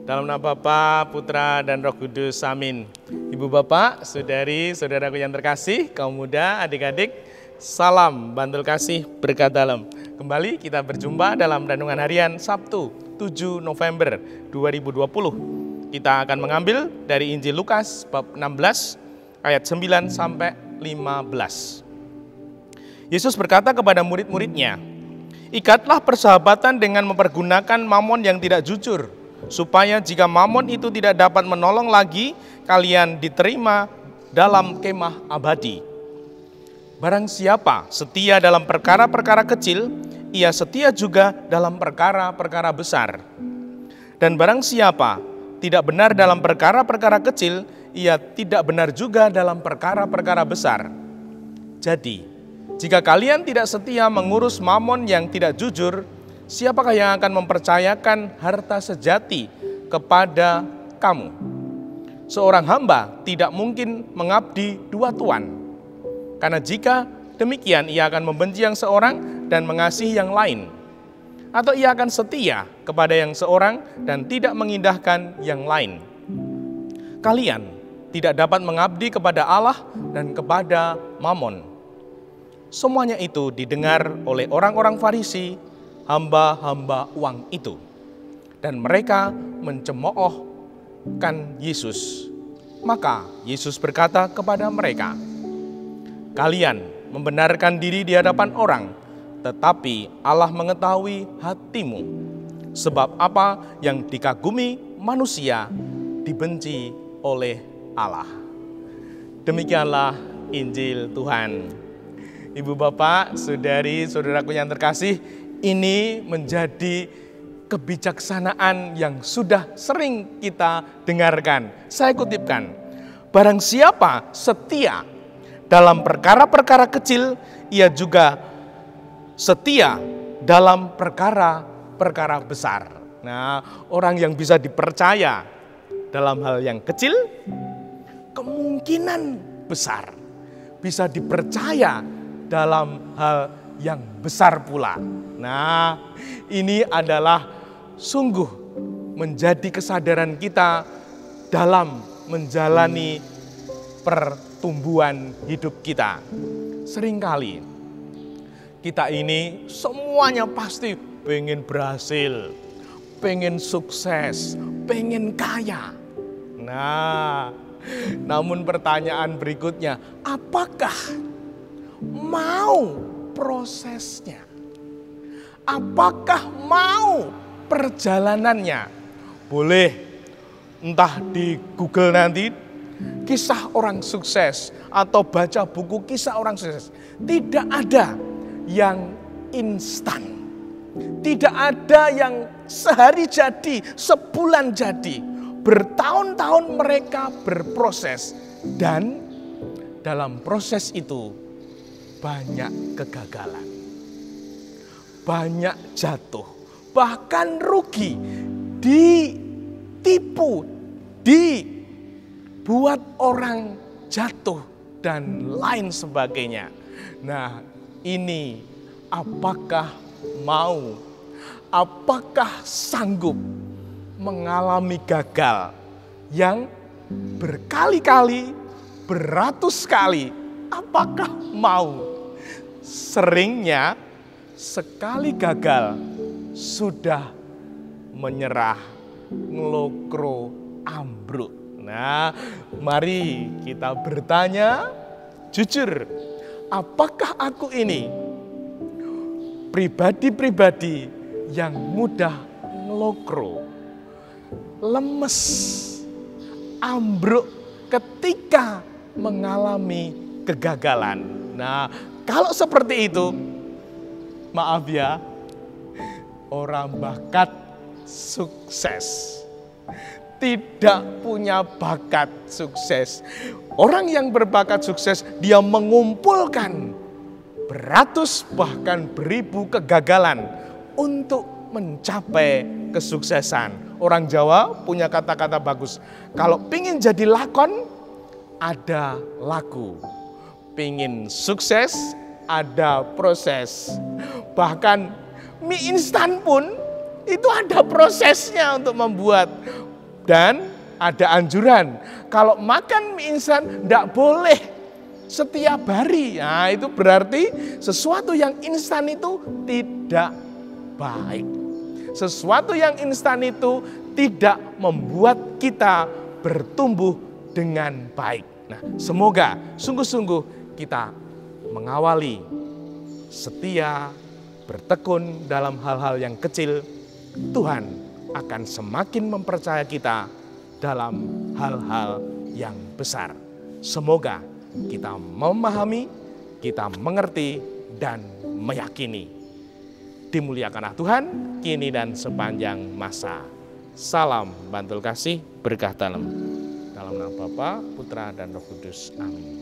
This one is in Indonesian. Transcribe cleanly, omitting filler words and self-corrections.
Dalam nama Bapa, Putra, dan Roh Kudus, amin. Ibu bapak, saudari, saudaraku yang terkasih, kaum muda, adik-adik, salam bantul kasih berkat dalam. Kembali kita berjumpa dalam Renungan Harian Sabtu 7 November 2020. Kita akan mengambil dari Injil Lukas bab 16 ayat 9 sampai 15. Yesus berkata kepada murid-muridnya, "Ikatlah persahabatan dengan mempergunakan mamon yang tidak jujur, supaya jika mamon itu tidak dapat menolong lagi, kalian diterima dalam kemah abadi. Barang siapa setia dalam perkara-perkara kecil, ia setia juga dalam perkara-perkara besar. Dan barang siapa tidak benar dalam perkara-perkara kecil, ia tidak benar juga dalam perkara-perkara besar. Jadi, jika kalian tidak setia mengurus mamon yang tidak jujur, siapakah yang akan mempercayakan harta sejati kepada kamu? Seorang hamba tidak mungkin mengabdi dua tuan. Karena jika demikian ia akan membenci yang seorang dan mengasihi yang lain. Atau ia akan setia kepada yang seorang dan tidak mengindahkan yang lain. Kalian tidak dapat mengabdi kepada Allah dan kepada mamon." Semuanya itu didengar oleh orang-orang Farisi, hamba-hamba uang itu. Dan mereka mencemoohkan Yesus. Maka Yesus berkata kepada mereka, "Kalian membenarkan diri di hadapan orang, tetapi Allah mengetahui hatimu. Sebab apa yang dikagumi manusia, dibenci oleh Allah." Demikianlah Injil Tuhan. Ibu bapak, saudari, saudaraku yang terkasih, ini menjadi kebijaksanaan yang sudah sering kita dengarkan. Saya kutipkan, barang siapa setia dalam perkara-perkara kecil, ia juga setia dalam perkara-perkara besar. Nah, orang yang bisa dipercaya dalam hal yang kecil, kemungkinan besar bisa dipercaya dalam hal yang besar pula. Nah, ini adalah sungguh menjadi kesadaran kita dalam menjalani pertumbuhan hidup kita. Seringkali kita ini semuanya pasti pengen berhasil, pengen sukses, pengen kaya. Nah, namun pertanyaan berikutnya, apakah mau prosesnya? Apakah mau perjalanannya? Boleh entah di Google nanti kisah orang sukses atau baca buku kisah orang sukses. Tidak ada yang instan. Tidak ada yang sehari jadi, sebulan jadi. Bertahun-tahun mereka berproses dan dalam proses itu banyak kegagalan, banyak jatuh, bahkan rugi, ditipu, dibuat orang jatuh, dan lain sebagainya. Nah, ini apakah mau, apakah sanggup mengalami gagal yang berkali-kali, beratus kali? Apakah mau? Seringnya sekali gagal sudah menyerah, ngelokro, ambruk. Nah, mari kita bertanya jujur, apakah aku ini pribadi-pribadi yang mudah ngelokro, lemes, ambruk ketika mengalami kegagalan? Nah, kalau seperti itu, maaf ya, orang bakat sukses. Tidak punya bakat sukses. Orang yang berbakat sukses, dia mengumpulkan beratus bahkan beribu kegagalan untuk mencapai kesuksesan. Orang Jawa punya kata-kata bagus. Kalau pingin jadi lakon, ada laku. Pingin sukses, ada proses. Bahkan mie instan pun itu ada prosesnya untuk membuat. Dan ada anjuran, kalau makan mie instan tidak boleh setiap hari. Nah, itu berarti sesuatu yang instan itu tidak baik. Sesuatu yang instan itu tidak membuat kita bertumbuh dengan baik. Nah, semoga sungguh-sungguh kita mengawali setia, bertekun dalam hal-hal yang kecil. Tuhan akan semakin mempercaya kita dalam hal-hal yang besar. Semoga kita memahami, kita mengerti, dan meyakini. Dimuliakanlah Tuhan, kini dan sepanjang masa. Salam bantul kasih, berkah dalam. Dalam nama Bapa, Putra, dan Roh Kudus. Amin.